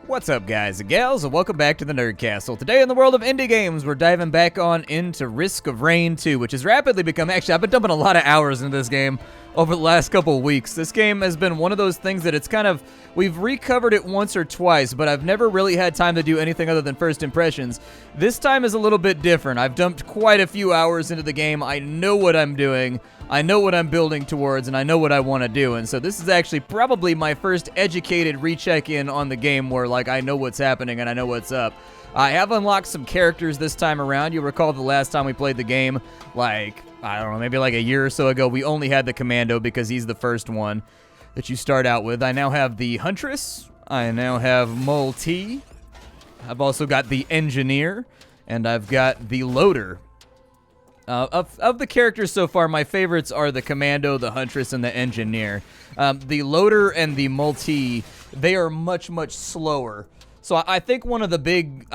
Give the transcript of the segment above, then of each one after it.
What's up, guys and gals, and welcome back to the Nerd Castle. Today in the world of indie games, we're diving back on into Risk of Rain 2, which has rapidly become... Actually, I've been dumping a lot of hours into this game over the last couple of weeks. This game has been one of those things that it's kind of... We've recovered it once or twice, but I've never really had time to do anything other than first impressions. This time is a little bit different. I've dumped quite a few hours into the game. I know what I'm doing. I know what I'm building towards, and I know what I want to do, and so this is actually probably my first educated recheck-in on the game where, like, I know what's happening and I know what's up. I have unlocked some characters this time around. You'll recall the last time we played the game, like, I don't know, maybe like a year or so ago, we only had the Commando because he's the first one that you start out with. I now have the Huntress. I now have Multi. I've also got the Engineer, and I've got the Loader. Of the characters so far, my favorites are the Commando, the Huntress, and the Engineer. The Loader and the Multi, they are much, much slower. So I think one of the big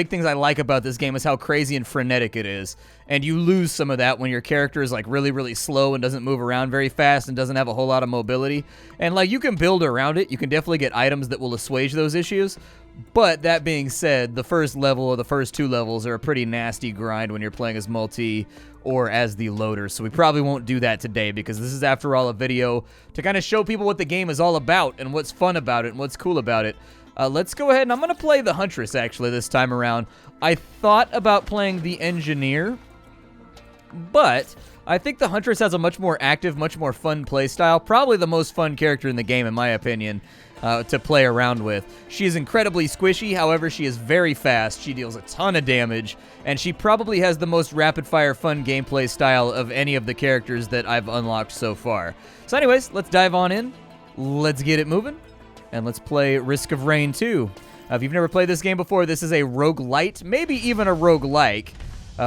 things I like about this game is how crazy and frenetic it is. And you lose some of that when your character is like really, really slow and doesn't move around very fast and doesn't have a whole lot of mobility. And like you can build around it. You can definitely get items that will assuage those issues. But that being said, the first level or the first two levels are a pretty nasty grind when you're playing as Multi or as the Loader. So we probably won't do that today because this is, after all, a video to kind of show people what the game is all about and what's fun about it and what's cool about it. Let's go ahead, and I'm going to play the Huntress, actually, this time around. I thought about playing the Engineer, but I think the Huntress has a much more active, much more fun playstyle. Probably the most fun character in the game, in my opinion, to play around with. She is incredibly squishy, however, she is very fast. She deals a ton of damage, and she probably has the most rapid-fire, fun gameplay style of any of the characters that I've unlocked so far. So anyways, let's dive on in. Let's get it moving. And let's play Risk of Rain 2. If you've never played this game before, this is a roguelite, maybe even a roguelike,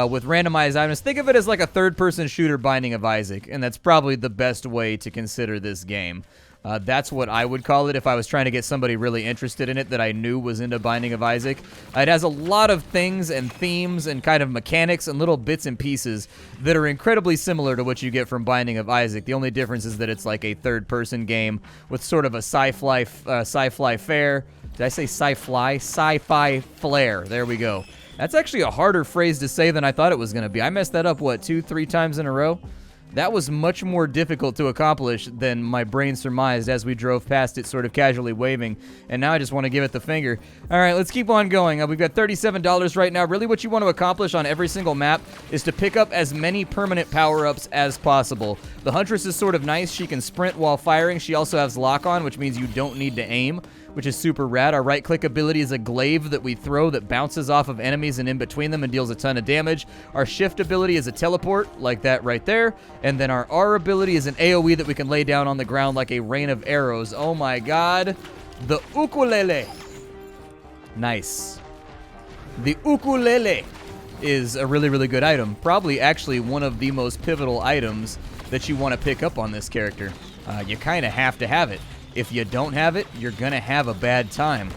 with randomized items. Think of it as like a third-person shooter Binding of Isaac, and that's probably the best way to consider this game. That's what I would call it if I was trying to get somebody really interested in it that I knew was into Binding of Isaac. It has a lot of things and themes and kind of mechanics and little bits and pieces that are incredibly similar to what you get from Binding of Isaac. The only difference is that it's like a third-person game with sort of a sci-fi flair. Did I say sci-fi? Sci-fi flair. There we go. That's actually a harder phrase to say than I thought it was going to be. I messed that up, what, 2-3 times in a row? That was much more difficult to accomplish than my brain surmised as we drove past it sort of casually waving, and now I just want to give it the finger. All right, let's keep on going. We've got $37 right now. Really what you want to accomplish on every single map is to pick up as many permanent power-ups as possible. The Huntress is sort of nice. She can sprint while firing. She also has lock-on, which means you don't need to aim, which is super rad. Our right-click ability is a glaive that we throw that bounces off of enemies and in between them and deals a ton of damage. Our shift ability is a teleport, like that right there. And then our R ability is an AoE that we can lay down on the ground like a rain of arrows. Oh my god. The ukulele. Nice. The ukulele is a really, really good item. Probably actually one of the most pivotal items that you want to pick up on this character. You kind of have to have it. If you don't have it, you're going to have a bad time.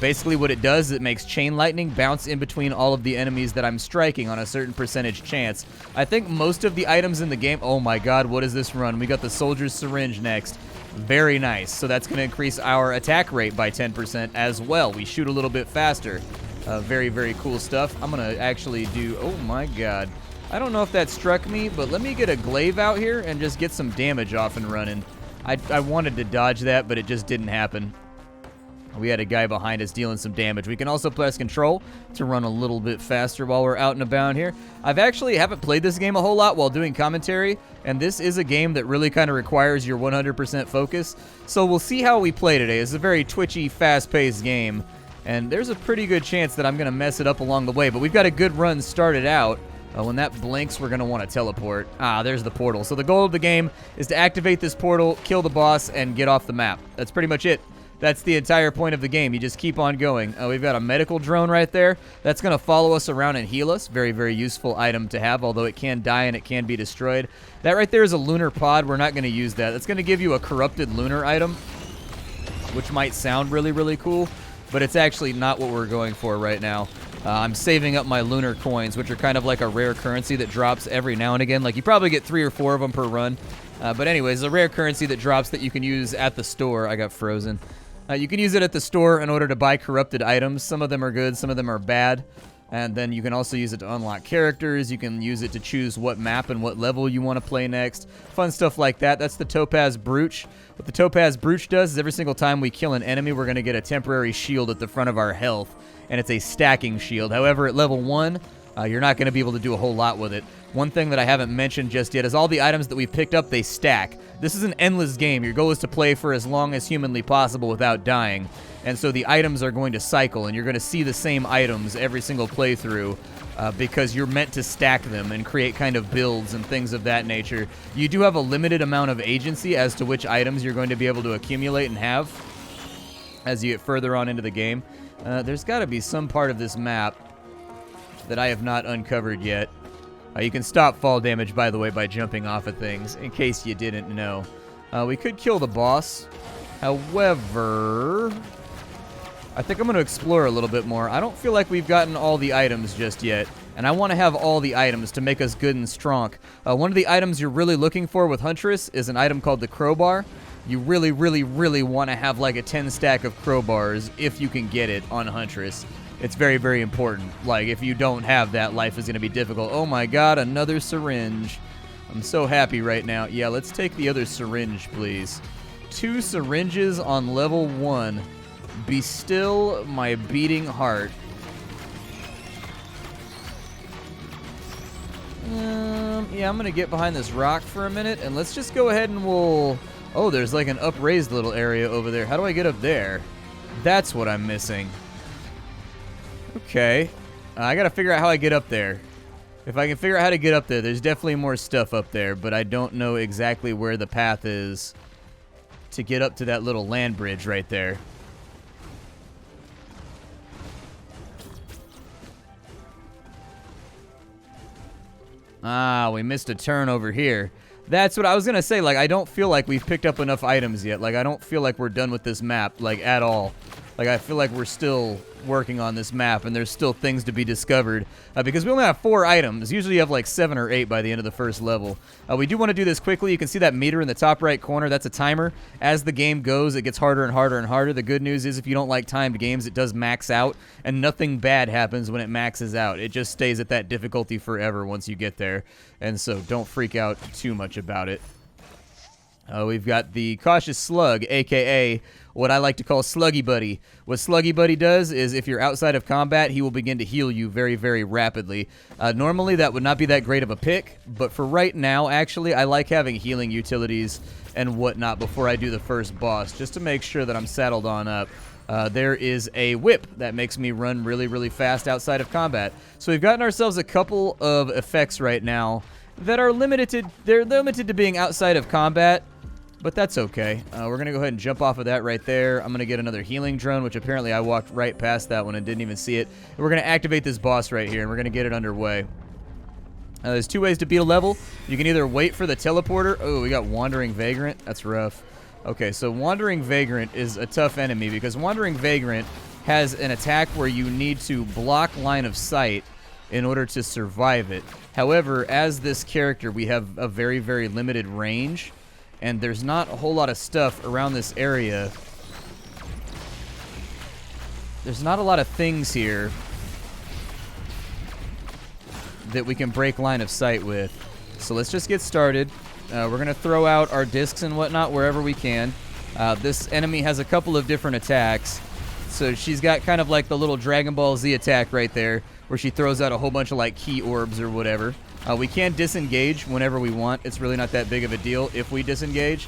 Basically what it does is it makes chain lightning bounce in between all of the enemies that I'm striking on a certain percentage chance. I think most of the items in the game... Oh my god, what is this run? We got the Soldier's Syringe next. Very nice. So that's going to increase our attack rate by 10% as well. We shoot a little bit faster. Very, very cool stuff. I'm going to actually do... Oh my god. I don't know if that struck me, but let me get a glaive out here and just get some damage off and running. I wanted to dodge that, but it just didn't happen. We had a guy behind us dealing some damage. We can also press control to run a little bit faster while we're out and about here. I've actually haven't played this game a whole lot while doing commentary, and this is a game that really kind of requires your 100% focus. So we'll see how we play today. It's a very twitchy, fast-paced game, and there's a pretty good chance that I'm going to mess it up along the way, but we've got a good run started out. When that blinks, we're going to want to teleport. There's the portal. So the goal of the game is to activate this portal, kill the boss, and get off the map. That's pretty much it. That's the entire point of the game. You just keep on going. We've got a medical drone right there. That's going to follow us around and heal us. Very, very useful item to have, although it can die and it can be destroyed. That right there is a lunar pod. We're not going to use that. That's going to give you a corrupted lunar item, which might sound really, really cool, but it's actually not what we're going for right now. I'm saving up my lunar coins, which are kind of like a rare currency that drops every now and again. Like, you probably get 3 or 4 of them per run. But anyways, a rare currency that drops that you can use at the store. I got frozen. You can use it at the store in order to buy corrupted items. Some of them are good, some of them are bad. And then you can also use it to unlock characters. You can use it to choose what map and what level you want to play next. Fun stuff like that. That's the Topaz Brooch. What the Topaz Brooch does is every single time we kill an enemy, we're going to get a temporary shield at the front of our health. And it's a stacking shield. However, at level 1, you're not going to be able to do a whole lot with it. One thing that I haven't mentioned just yet is all the items that we've picked up, they stack. This is an endless game. Your goal is to play for as long as humanly possible without dying. And so the items are going to cycle, and you're going to see the same items every single playthrough because you're meant to stack them and create kind of builds and things of that nature. You do have a limited amount of agency as to which items you're going to be able to accumulate and have as you get further on into the game. There's got to be some part of this map that I have not uncovered yet. You can stop fall damage, by the way, by jumping off of things, in case you didn't know. We could kill the boss. However, I think I'm going to explore a little bit more. I don't feel like we've gotten all the items just yet, and I want to have all the items to make us good and strong. One of the items you're really looking for with Huntress is an item called the Crowbar. You really, really, really want to have like a 10 stack of crowbars if you can get it on Huntress. It's very, very important. Like, if you don't have that, life is going to be difficult. Oh my god, another syringe. I'm so happy right now. Yeah, let's take the other syringe, please. 2 syringes on level 1. Be still my beating heart. Yeah, I'm going to get behind this rock for a minute, and let's just go ahead and we'll... Oh, there's like an upraised little area over there. How do I get up there? That's what I'm missing. Okay. I gotta figure out how I get up there. If I can figure out how to get up there, there's definitely more stuff up there, but I don't know exactly where the path is to get up to that little land bridge right there. Ah, we missed a turn over here. That's what I was gonna say. Like, I don't feel like we've picked up enough items yet. Like, I don't feel like we're done with this map, like, at all. Like, I feel like we're still working on this map, and there's still things to be discovered. Because we only have 4 items. Usually you have like 7 or 8 by the end of the first level. We do want to do this quickly. You can see that meter in the top right corner. That's a timer. As the game goes, it gets harder and harder and harder. The good news is if you don't like timed games, it does max out, and nothing bad happens when it maxes out. It just stays at that difficulty forever once you get there. And so don't freak out too much about it. We've got the Cautious Slug, a.k.a. what I like to call Sluggy Buddy. What Sluggy Buddy does is if you're outside of combat, he will begin to heal you very, very rapidly. Normally, that would not be that great of a pick, but for right now, actually, I like having healing utilities and whatnot before I do the first boss, just to make sure that I'm saddled on up. There is a whip that makes me run really, really fast outside of combat. So we've gotten ourselves a couple of effects right now that are limited. They're limited to being outside of combat. But that's okay. We're going to go ahead and jump off of that right there. I'm going to get another healing drone, which apparently I walked right past that one and didn't even see it. And we're going to activate this boss right here, and we're going to get it underway. There's 2 ways to beat a level. You can either wait for the teleporter. Oh, we got Wandering Vagrant. That's rough. Okay, so Wandering Vagrant is a tough enemy because Wandering Vagrant has an attack where you need to block line of sight in order to survive it. However, as this character, we have a very, very limited range. And there's not a whole lot of stuff around this area. There's not a lot of things here that we can break line of sight with. So let's just get started. We're going to throw out our discs and whatnot wherever we can. This enemy has a couple of different attacks. So she's got kind of like the little Dragon Ball Z attack right there, where she throws out a whole bunch of like key orbs or whatever. We can disengage whenever we want. It's really not that big of a deal if we disengage.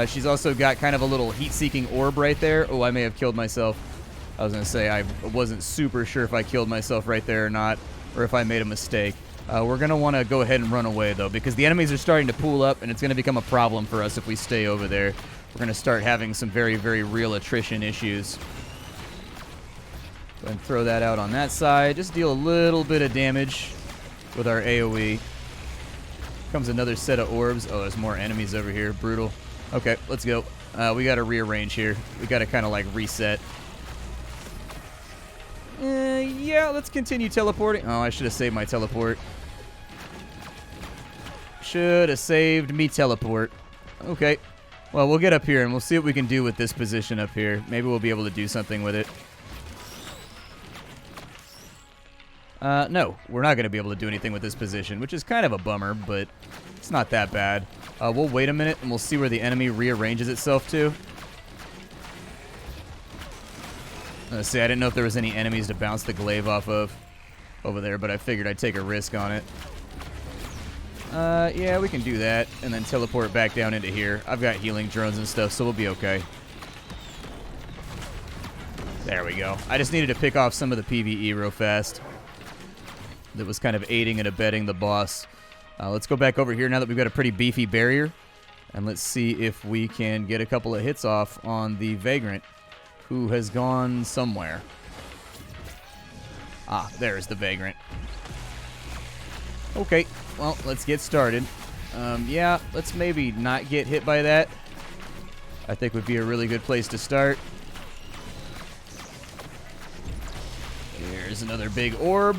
She's also got kind of a little heat-seeking orb right there. Oh, I may have killed myself. I was going to say I wasn't super sure if I killed myself right there or not, or if I made a mistake. We're going to want to go ahead and run away, though, because the enemies are starting to pool up, and it's going to become a problem for us if we stay over there. We're going to start having some very, very real attrition issues. Go ahead and throw that out on that side. Just deal a little bit of damage with our AoE. Comes another set of orbs. Oh, there's more enemies over here. Brutal. Okay, let's go. We got to rearrange here. We got to kind of like reset. Yeah, let's continue teleporting. Oh, I should have saved my teleport. Should have saved me teleport. Okay. Well, we'll get up here and we'll see what we can do with this position up here. Maybe we'll be able to do something with it. No, we're not going to be able to do anything with this position, which is kind of a bummer, but it's not that bad. We'll wait a minute and we'll see where the enemy rearranges itself to. Let's see, I didn't know if there was any enemies to bounce the glaive off of over there, but I figured I'd take a risk on it. Yeah, we can do that, and then teleport back down into here. I've got healing drones and stuff, so we'll be okay. There we go. I just needed to pick off some of the PvE real fast. That was kind of aiding and abetting the boss. Let's go back over here now that we've got a pretty beefy barrier, and let's see if we can get a couple of hits off on the Vagrant, who has gone somewhere. Ah, there's the Vagrant. Okay, well, let's get started. Yeah, let's maybe not get hit by that. I think would be a really good place to start. Here's another big orb.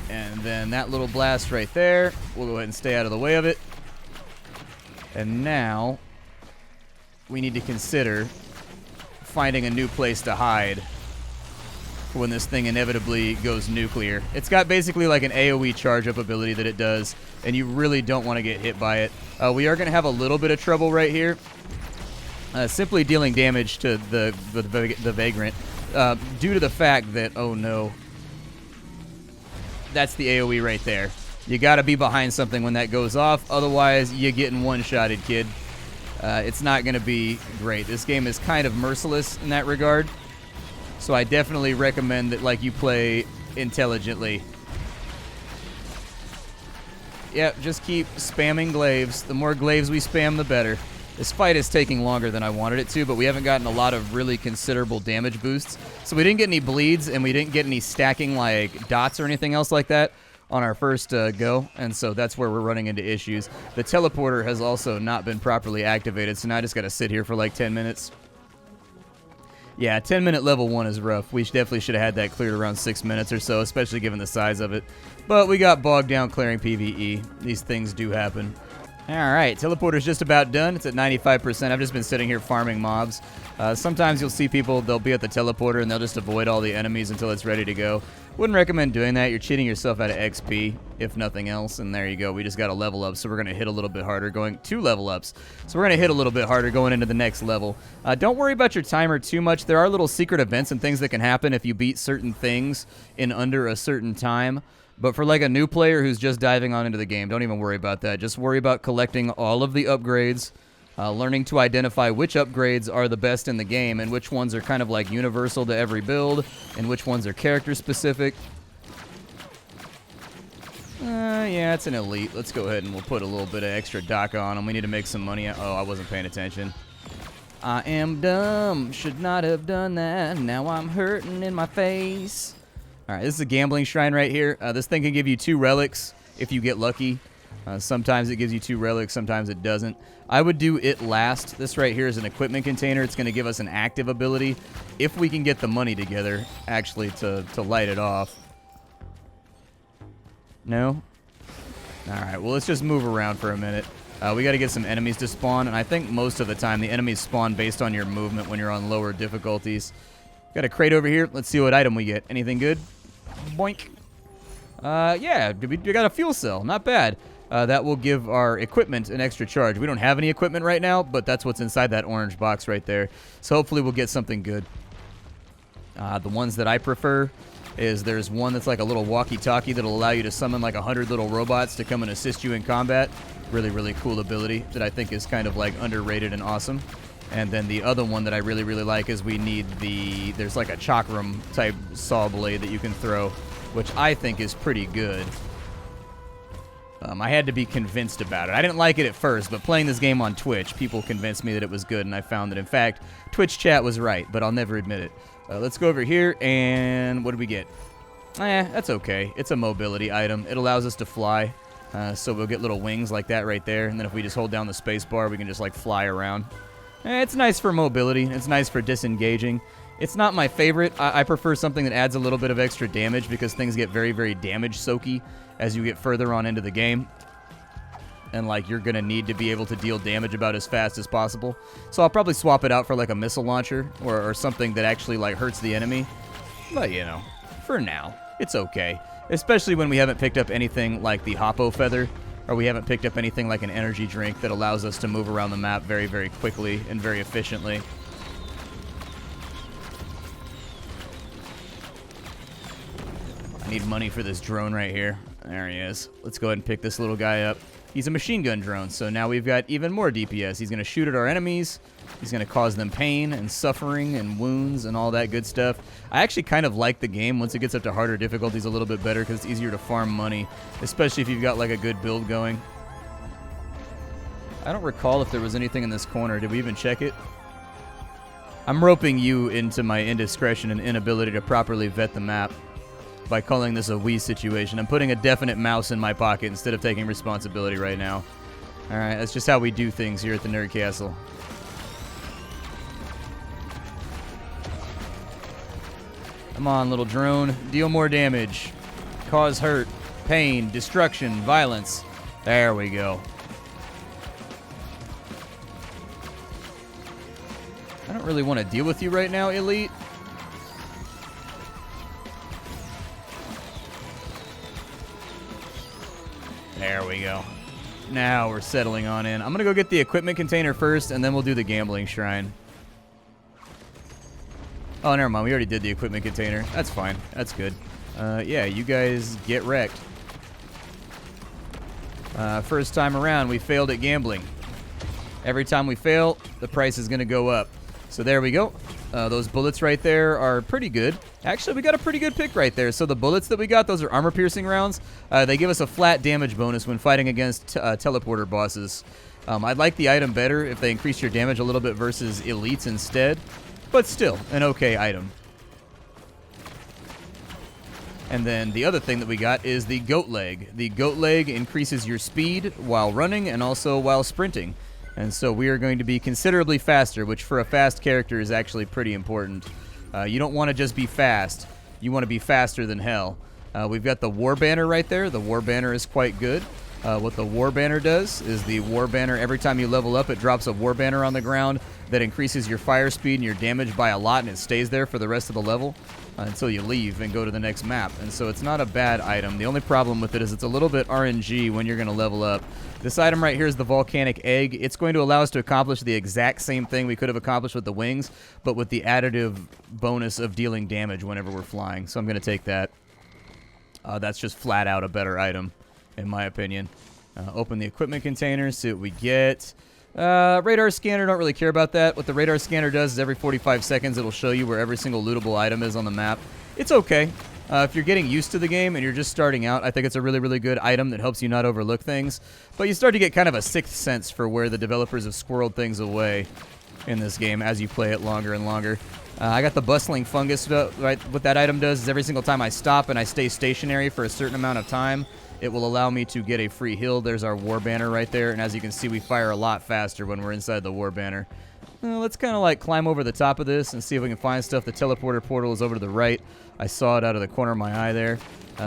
And then that little blast right there. We'll go ahead and stay out of the way of it. And now we need to consider finding a new place to hide when this thing inevitably goes nuclear. It's got basically like an AoE charge-up ability that it does, and you really don't want to get hit by it. We are going to have a little bit of trouble right here. Simply dealing damage to the Vagrant due to the fact that, oh no, that's the AoE right there. You got to be behind something when that goes off, otherwise you're getting one-shotted, kid. It's not going to be great. This game is kind of merciless in that regard. So I definitely recommend that you play intelligently. Yeah, just keep spamming glaives. The more glaives we spam, the better. This fight is taking longer than I wanted it to, but we haven't gotten a lot of really considerable damage boosts. So we didn't get any bleeds, and we didn't get any stacking dots or anything else like that on our first go, and so that's where we're running into issues. The teleporter has also not been properly activated, so now I just got to sit here for 10 minutes. Yeah, 10-minute level 1 is rough. We definitely should have had that cleared around 6 minutes or so, especially given the size of it. But we got bogged down clearing PvE. These things do happen. Alright, teleporter's just about done. It's at 95%. I've just been sitting here farming mobs. Sometimes you'll see people, they'll be at the teleporter and they'll just avoid all the enemies until it's ready to go. Wouldn't recommend doing that. You're cheating yourself out of XP, if nothing else. And there you go. We just got a level up, so we're going to hit a little bit harder going... 2 level ups. So we're going to hit a little bit harder going into the next level. Don't worry about your timer too much. There are little secret events and things that can happen if you beat certain things in under a certain time. But for a new player who's just diving on into the game, don't even worry about that. Just worry about collecting all of the upgrades, learning to identify which upgrades are the best in the game and which ones are kind of universal to every build and which ones are character specific. Yeah, it's an elite. Let's go ahead and we'll put a little bit of extra DACA on them. We need to make some money. Oh, I wasn't paying attention. I am dumb. Should not have done that. Now I'm hurting in my face. All right, this is a gambling shrine right here. This thing can give you 2 relics if you get lucky. Sometimes it gives you 2 relics, sometimes it doesn't. I would do it last. This right here is an equipment container. It's going to give us an active ability if we can get the money together, actually, to light it off. No? All right, well, let's just move around for a minute. We got to get some enemies to spawn, and I think most of the time the enemies spawn based on your movement when you're on lower difficulties. Got a crate over here. Let's see what item we get. Anything good? Boink. Yeah, we got a fuel cell. Not bad. That will give our equipment an extra charge. We don't have any equipment right now, but that's what's inside that orange box right there. So hopefully we'll get something good. The ones that I prefer is there's one that's like a little walkie-talkie that'll allow you to summon 100 little robots to come and assist you in combat. Really, really cool ability that I think is kind of underrated and awesome. And then the other one that I really, really like is we need there's a chakram type saw blade that you can throw, which I think is pretty good. I had to be convinced about it. I didn't like it at first, but playing this game on Twitch, people convinced me that it was good, and I found that, in fact, Twitch chat was right, but I'll never admit it. Let's go over here, and what do we get? That's okay. It's a mobility item. It allows us to fly, so we'll get little wings like that right there, and then if we just hold down the space bar, we can just, fly around. It's nice for mobility. It's nice for disengaging. It's not my favorite. I prefer something that adds a little bit of extra damage because things get very, very damage soaky as you get further on into the game. and like you're gonna need to be able to deal damage about as fast as possible. So I'll probably swap it out for like a missile launcher or something that actually like hurts the enemy. But you know, for now, it's okay. Especially when we haven't picked up anything like the Hoppo Feather, or we haven't picked up anything like an energy drink that allows us to move around the map very, very quickly and very efficiently. I need money for this drone right here. There he is. Let's go ahead and pick this little guy up. He's a machine gun drone, so now we've got even more DPS. He's going to shoot at our enemies. He's going to cause them pain and suffering and wounds and all that good stuff. I actually kind of like the game once it gets up to harder difficulties a little bit better because it's easier to farm money, especially if you've got like a good build going. I don't recall if there was anything in this corner. Did we even check it? I'm roping you into my indiscretion and inability to properly vet the map by calling this a Wii situation. I'm putting a definite mouse in my pocket instead of taking responsibility right now. Alright, that's just how we do things here at the Nerd Castle. Come on, little drone. Deal more damage. Cause hurt, pain, destruction, violence. There we go. I don't really want to deal with you right now, Elite. There we go. Now we're settling on in. I'm going to go get the equipment container first, and then we'll do the gambling shrine. Oh, never mind. We already did the equipment container. That's fine. That's good. Yeah, you guys get wrecked. First time around, we failed at gambling. Every time we fail, the price is going to go up. So there we go. Those bullets right there are pretty good. Actually, we got a pretty good pick right there. So the bullets that we got, those are armor-piercing rounds. They give us a flat damage bonus when fighting against teleporter bosses. I'd like the item better if they increase your damage a little bit versus elites instead. But still, an okay item. And then the other thing that we got is the goat leg. The goat leg increases your speed while running and also while sprinting. And so we are going to be considerably faster, which for a fast character is actually pretty important. You don't want to just be fast. You want to be faster than hell. We've got the War Banner right there. The War Banner is quite good. What the War Banner does is the War Banner, every time you level up, it drops a War Banner on the ground that increases your fire speed and your damage by a lot, and it stays there for the rest of the level until you leave and go to the next map. And so it's not a bad item. The only problem with it is it's a little bit RNG when you're going to level up. This item right here is the Volcanic Egg. It's going to allow us to accomplish the exact same thing we could have accomplished with the wings, but with the additive bonus of dealing damage whenever we're flying. So I'm going to take that. That's just flat out a better item, in my opinion. Open the equipment container, see what we get. Radar scanner, don't really care about that. What the radar scanner does is every 45 seconds it'll show you where every single lootable item is on the map. It's okay. If you're getting used to the game and you're just starting out, I think it's a really, really good item that helps you not overlook things. But you start to get kind of a sixth sense for where the developers have squirreled things away in this game as you play it longer and longer. I got the bustling fungus. Right, what that item does is every single time I stop and I stay stationary for a certain amount of time, it will allow me to get a free heal. There's our War Banner right there, and as you can see, we fire a lot faster when we're inside the War Banner. Let's kind of like climb over the top of this and see if we can find stuff. The teleporter portal is over to the right. I saw it out of the corner of my eye there.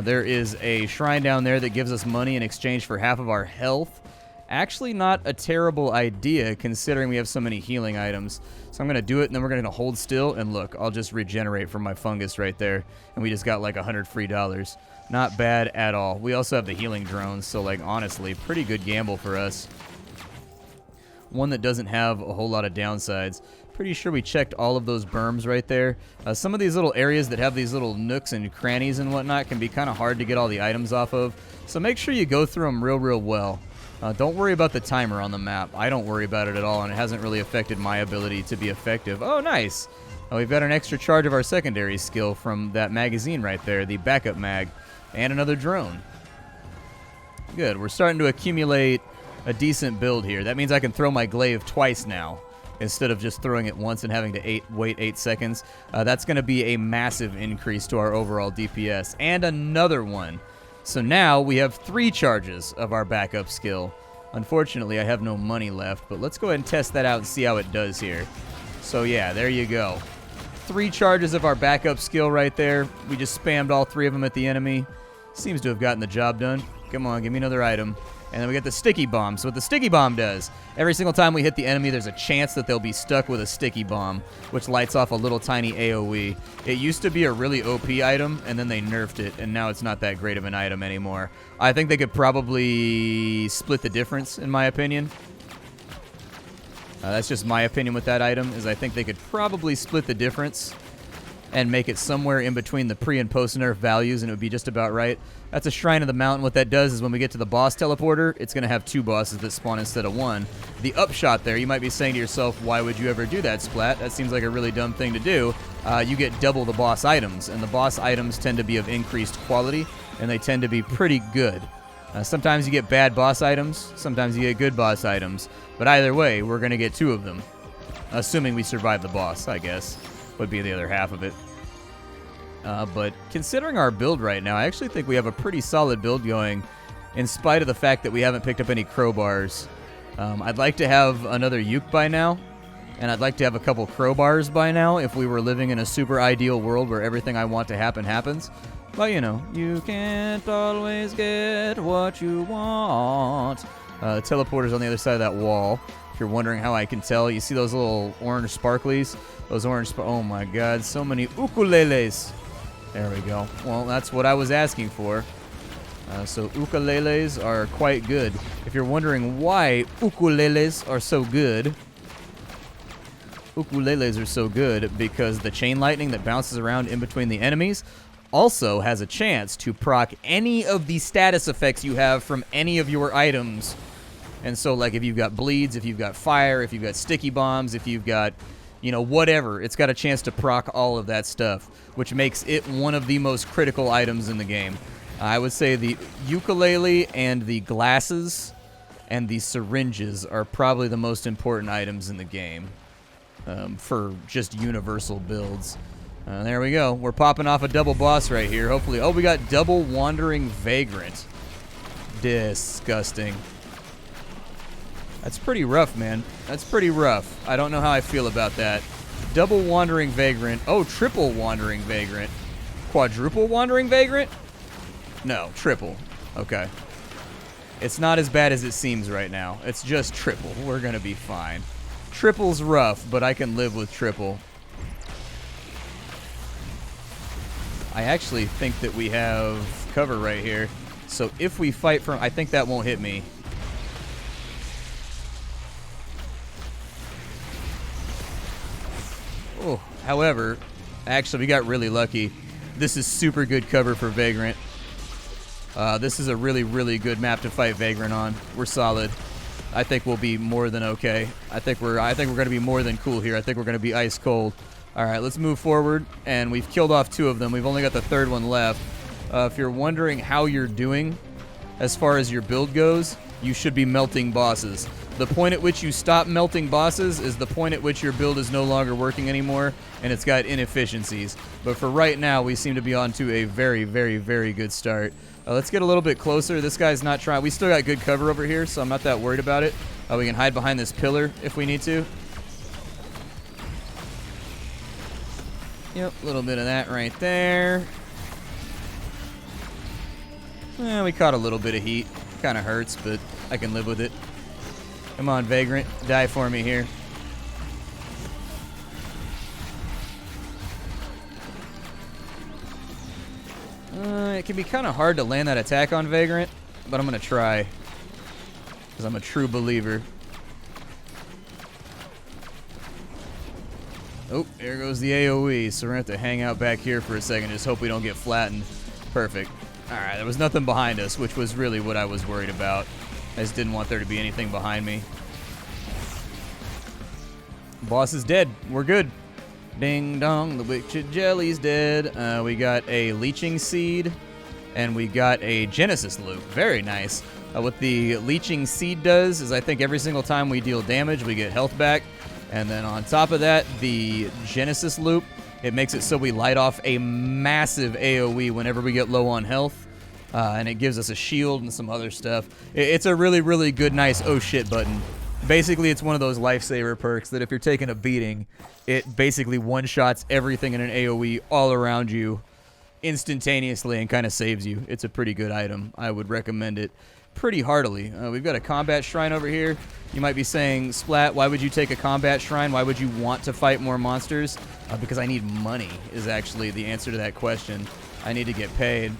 There is a shrine down there that gives us money in exchange for half of our health. Actually not a terrible idea considering we have so many healing items. So I'm going to do it, and then we're going to hold still, and look, I'll just regenerate from my fungus right there. And we just got like $100 free. Not bad at all. We also have the healing drones, so like honestly, pretty good gamble for us. One that doesn't have a whole lot of downsides. Pretty sure we checked all of those berms right there. Some of these little areas that have these little nooks and crannies and whatnot can be kind of hard to get all the items off of. So make sure you go through them real well. Don't worry about the timer on the map. I don't worry about it at all, and it hasn't really affected my ability to be effective. Oh, nice. We've got an extra charge of our secondary skill from that magazine right there, the backup mag, and another drone. Good. We're starting to accumulate a decent build here. That means I can throw my glaive twice now instead of just throwing it once and having to wait 8 seconds. That's going to be a massive increase to our overall DPS. And another one. So now we have 3 charges of our backup skill. Unfortunately, I have no money left, but let's go ahead and test that out and see how it does here. So yeah, there you go. 3 charges of our backup skill right there. We just spammed all 3 of them at the enemy. Seems to have gotten the job done. Come on, give me another item. And then we get the sticky bomb. So what the sticky bomb does, every single time we hit the enemy, there's a chance that they'll be stuck with a sticky bomb, which lights off a little tiny AoE. It used to be a really OP item, and then they nerfed it, and now it's not that great of an item anymore. I think they could probably split the difference, in my opinion. That's just my opinion with that item, is I think they could probably split the difference and make it somewhere in between the pre and post nerf values, and it would be just about right. That's a Shrine of the Mountain. What that does is when we get to the boss teleporter, it's going to have 2 bosses that spawn instead of 1. The upshot there, you might be saying to yourself, why would you ever do that, Splat? That seems like a really dumb thing to do. You get double the boss items, and the boss items tend to be of increased quality, and they tend to be pretty good. Sometimes you get bad boss items, sometimes you get good boss items, but either way, we're going to get 2 of them. Assuming we survive the boss, I guess, would be the other half of it. But considering our build right now, I actually think we have a pretty solid build going, in spite of the fact that we haven't picked up any crowbars. I'd like to have another uke by now, and I'd like to have a couple crowbars by now if we were living in a super ideal world where everything I want to happen happens. But, you know, you can't always get what you want. The teleporter's on the other side of that wall. If you're wondering how I can tell, you see those little orange sparklies? Those orange oh my god, so many ukuleles. There we go. Well, that's what I was asking for. So ukuleles are quite good. If you're wondering why ukuleles are so good, ukuleles are so good because the chain lightning that bounces around in between the enemies also has a chance to proc any of the status effects you have from any of your items. And so, like, if you've got bleeds, if you've got fire, if you've got sticky bombs, if you've got, you know, whatever, it's got a chance to proc all of that stuff, which makes it one of the most critical items in the game. I would say the ukulele and the glasses and the syringes are probably the most important items in the game for just universal builds. There we go. We're popping off a double boss right here, hopefully. Oh, we got double Wandering Vagrant. Disgusting. That's pretty rough, man. That's pretty rough. I don't know how I feel about that. Double Wandering Vagrant. Oh, triple Wandering Vagrant. Quadruple Wandering Vagrant? No, triple. Okay. It's not as bad as it seems right now. It's just triple. We're gonna be fine. Triple's rough, but I can live with triple. I actually think that we have cover right here. So if we fight from... I think that won't hit me. Oh, however, actually, we got really lucky. This is super good cover for Vagrant. This is a really, really good map to fight Vagrant on. We're solid. I think we'll be more than okay. I think we're going to be more than cool here. I think we're going to be ice cold. All right, let's move forward, and we've killed off 2 of them. We've only got the 3rd one left. If you're wondering how you're doing as far as your build goes, you should be melting bosses. The point at which you stop melting bosses is the point at which your build is no longer working anymore, and it's got inefficiencies. But for right now, we seem to be on to a very, very, very good start. Let's get a little bit closer. This guy's not trying. We still got good cover over here, so I'm not that worried about it. We can hide behind this pillar if we need to. Yep, a little bit of that right there. We caught a little bit of heat. Kind of hurts, but I can live with it. Come on, Vagrant. Die for me here. It can be kind of hard to land that attack on Vagrant, but I'm going to try. Because I'm a true believer. Oh, there goes the AoE, so we're going to have to hang out back here for a second. Just hope we don't get flattened. Perfect. Alright, there was nothing behind us, which was really what I was worried about. I just didn't want there to be anything behind me. Boss is dead. We're good. Ding dong, the wicked jelly's dead. We got a leeching seed, and we got a Genesis loop. Very nice. What the leeching seed does is I think every single time we deal damage, we get health back. And then on top of that, the Genesis loop, it makes it so we light off a massive AoE whenever we get low on health. And it gives us a shield and some other stuff. It's a really, really good, nice oh shit button. Basically, it's one of those lifesaver perks that if you're taking a beating, it basically one-shots everything in an AoE all around you. instantaneously and kind of saves you. It's a pretty good item. I would recommend it pretty heartily. We've got a combat shrine over here. You might be saying, Splat, why would you take a combat shrine? Why would you want to fight more monsters? Because I need money is actually the answer to that question. I need to get paid.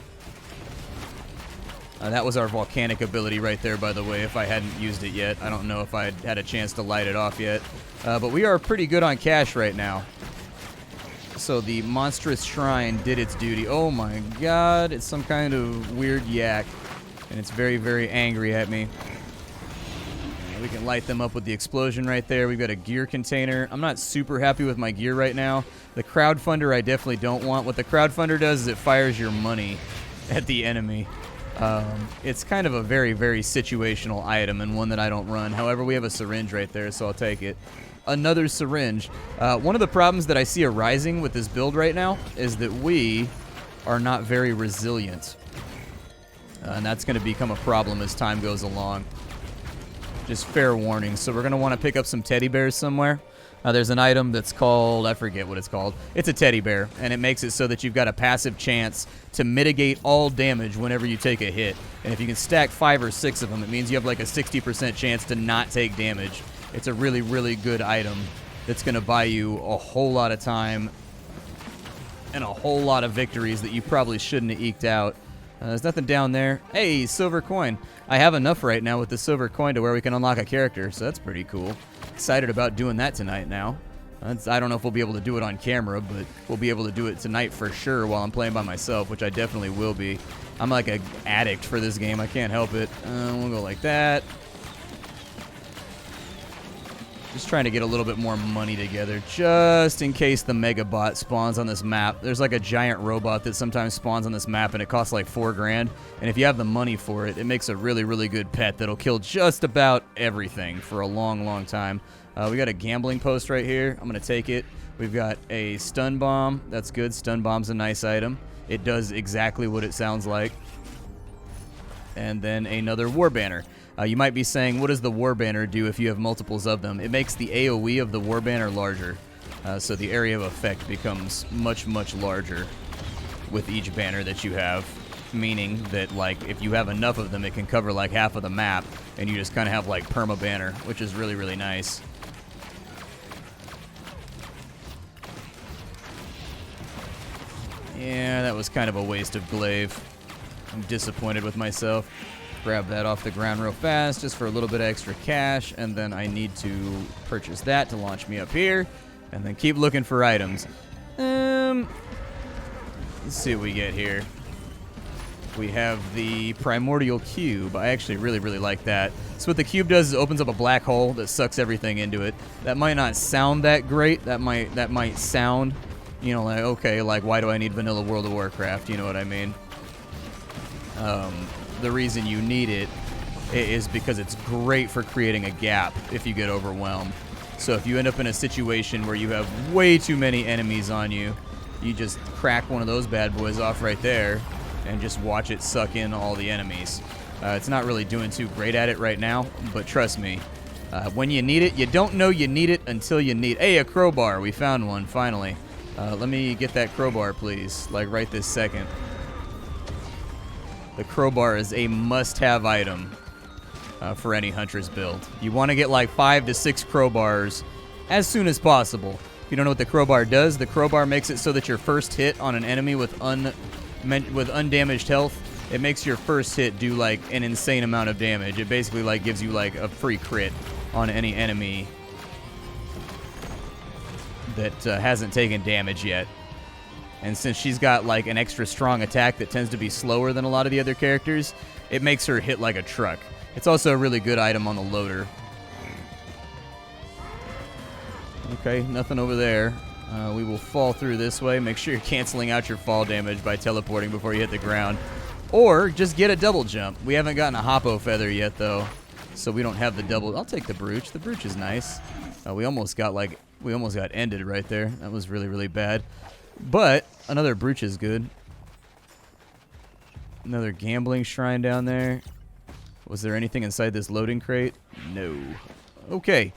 That was our volcanic ability right there, by the way, if I hadn't used it yet. I don't know if I had a chance to light it off yet. But we are pretty good on cash right now. So the monstrous shrine did its duty. Oh my god, it's some kind of weird yak. And it's very, very angry at me. We can light them up with the explosion right there. We've got a gear container. I'm not super happy with my gear right now. The crowdfunder I definitely don't want. What the crowdfunder does is it fires your money at the enemy. It's kind of a very, very situational item and one that I don't run. However, we have a syringe right there, so I'll take it. Another syringe. One of the problems that I see arising with this build right now is that we are not very resilient. And that's going to become a problem as time goes along. Just fair warning. So we're going to want to pick up some teddy bears somewhere. There's an item that's called, I forget what it's called. It's a teddy bear, and it makes it so that you've got a passive chance to mitigate all damage whenever you take a hit. And if you can stack 5 or 6 of them, it means you have like a 60% chance to not take damage. It's a really, really good item that's going to buy you a whole lot of time and a whole lot of victories that you probably shouldn't have eked out. There's nothing down there. Hey, silver coin. I have enough right now with the silver coin to where we can unlock a character, so that's pretty cool. Excited about doing that tonight now. I don't know if we'll be able to do it on camera, but we'll be able to do it tonight for sure while I'm playing by myself, which I definitely will be. I'm like an addict for this game. I can't help it. We'll go like that. Just trying to get a little bit more money together, just in case the Mega Bot spawns on this map. There's like a giant robot that sometimes spawns on this map, and it costs like 4 grand. And if you have the money for it, it makes a really, really good pet that'll kill just about everything for a long, long time. We got a gambling post right here. I'm going to take it. We've got a stun bomb. That's good. Stun bomb's a nice item. It does exactly what it sounds like. And then another war banner. You might be saying, what does the war banner do if you have multiples of them? It makes the AoE of the war banner larger. So the area of effect becomes much, much larger with each banner that you have. Meaning that, like, if you have enough of them, it can cover like half of the map. And you just kind of have like perma banner, which is really, really nice. Yeah, that was kind of a waste of glaive. I'm disappointed with myself. Grab that off the ground real fast just for a little bit of extra cash, and then I need to purchase that to launch me up here, and then keep looking for items. Let's see what we get here. We have the Primordial Cube. I actually really, really like that. So what the cube does is it opens up a black hole that sucks everything into it. That might not sound that great. That might sound, you know, like, okay, like, why do I need vanilla World of Warcraft? You know what I mean? The reason you need it is because it's great for creating a gap if you get overwhelmed. So if you end up in a situation where you have way too many enemies on you, you just crack one of those bad boys off right there and just watch it suck in all the enemies. It's not really doing too great at it right now, but trust me, when you need it, you don't know you need it until you need it. Hey, a crowbar. We found one, finally. Let me get that crowbar, please, like right this second. The crowbar is a must-have item for any Huntress build. You want to get like 5 to 6 crowbars as soon as possible. If you don't know what the crowbar does, the crowbar makes it so that your first hit on an enemy with undamaged health, it makes your first hit do like an insane amount of damage. It basically like gives you like a free crit on any enemy that hasn't taken damage yet. And since she's got like an extra strong attack that tends to be slower than a lot of the other characters, it makes her hit like a truck. It's also a really good item on the loader. Okay, nothing over there. We will fall through this way. Make sure you're canceling out your fall damage by teleporting before you hit the ground. Or just get a double jump. We haven't gotten a Hoppo feather yet, though, so we don't have the double. I'll take the brooch. The brooch is nice. We almost got ended right there. That was really, really bad. But another brooch is good. Another gambling shrine down there. Was there anything inside this loading crate? No. Okay.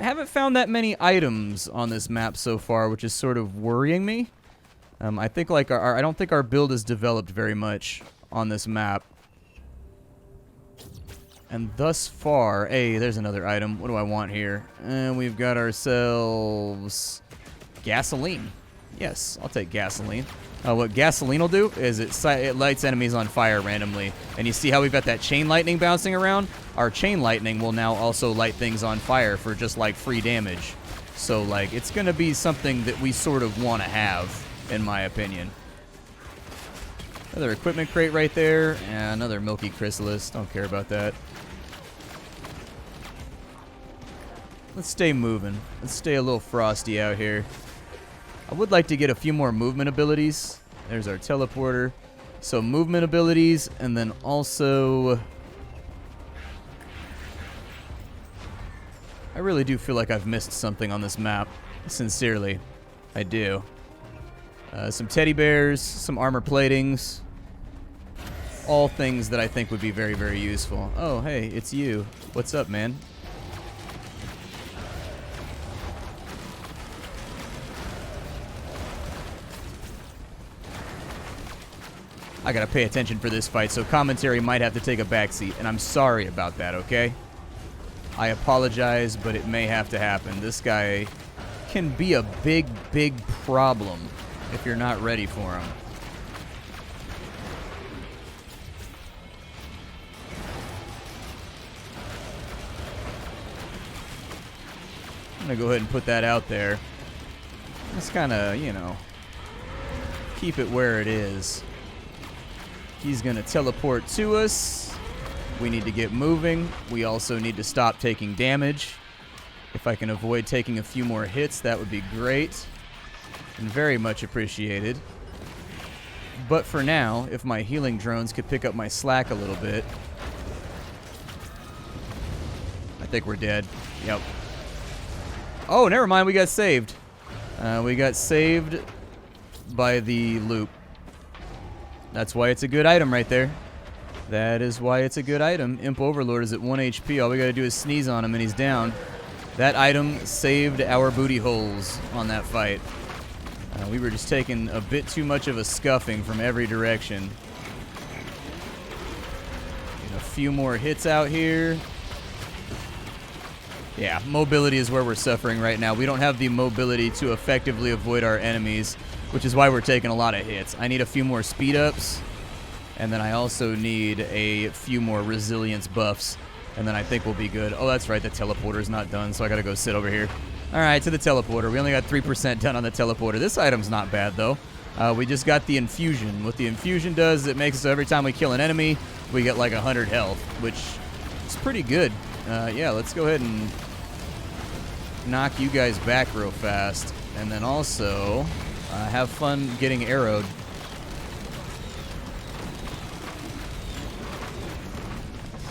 Haven't found that many items on this map so far, which is sort of worrying me. I think like I don't think our build is developed very much on this map. And thus far, hey, there's another item. What do I want here? And we've got ourselves gasoline. Yes, I'll take gasoline. What gasoline will do is it lights enemies on fire randomly. And you see how we've got that chain lightning bouncing around? Our chain lightning will now also light things on fire for just like free damage. So like it's going to be something that we sort of want to have, in my opinion. Another equipment crate right there. And another milky chrysalis. Don't care about that. Let's stay moving. Let's stay a little frosty out here. I would like to get a few more movement abilities. There's our teleporter. So movement abilities, and then also... I really do feel like I've missed something on this map. Sincerely. I do. Some teddy bears, some armor platings. All things that I think would be very, very useful. Oh, hey, it's you. What's up, man? I gotta pay attention for this fight, so commentary might have to take a backseat, and I'm sorry about that, okay? I apologize, but it may have to happen. This guy can be a big, big problem if you're not ready for him. I'm gonna go ahead and put that out there. Let's kind of, you know, keep it where it is. He's going to teleport to us. We need to get moving. We also need to stop taking damage. If I can avoid taking a few more hits, that would be great. And very much appreciated. But for now, if my healing drones could pick up my slack a little bit. I think we're dead. Yep. Oh, never mind. We got saved. We got saved by the loop. That's why it's a good item right there. That is why it's a good item. Imp Overlord is at 1 HP. All we gotta do is sneeze on him and he's down. That item saved our booty holes on that fight. We were just taking a bit too much of a scuffing from every direction. Get a few more hits out here. Yeah, mobility is where we're suffering right now. We don't have the mobility to effectively avoid our enemies, which is why we're taking a lot of hits. I need a few more speed ups, and then I also need a few more resilience buffs, and then I think we'll be good. Oh, that's right, the teleporter's not done, so I gotta go sit over here. All right, to the teleporter. We only got 3% done on the teleporter. This item's not bad, though. We just got the infusion. What the infusion does is it makes it so every time we kill an enemy, we get like 100 health, which is pretty good. Yeah, let's go ahead and knock you guys back real fast, and then also have fun getting arrowed.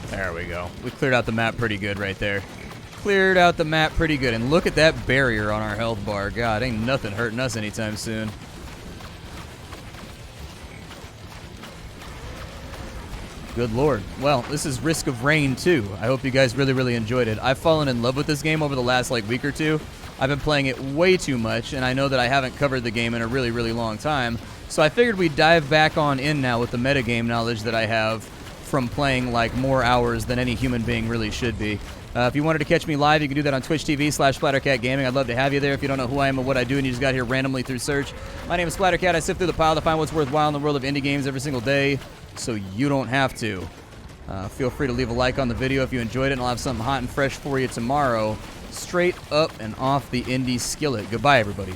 There we go. We cleared out the map pretty good right there. Cleared out the map pretty good, and look at that barrier on our health bar. God, ain't nothing hurting us anytime soon. Good lord. Well, this is Risk of Rain 2. I hope you guys really, really enjoyed it. I've fallen in love with this game over the last like week or two. I've been playing it way too much, and I know that I haven't covered the game in a really, really long time. So I figured we'd dive back on in now with the metagame knowledge that I have from playing like more hours than any human being really should be. If you wanted to catch me live, you can do that on Twitch TV/SplatterCatGaming. I'd love to have you there. If you don't know who I am or what I do and you just got here randomly through search, my name is SplatterCat. I sift through the pile to find what's worthwhile in the world of indie games every single day, so you don't have to. Feel free to leave a like on the video if you enjoyed it, and I'll have something hot and fresh for you tomorrow, straight up and off the indie skillet. Goodbye, everybody.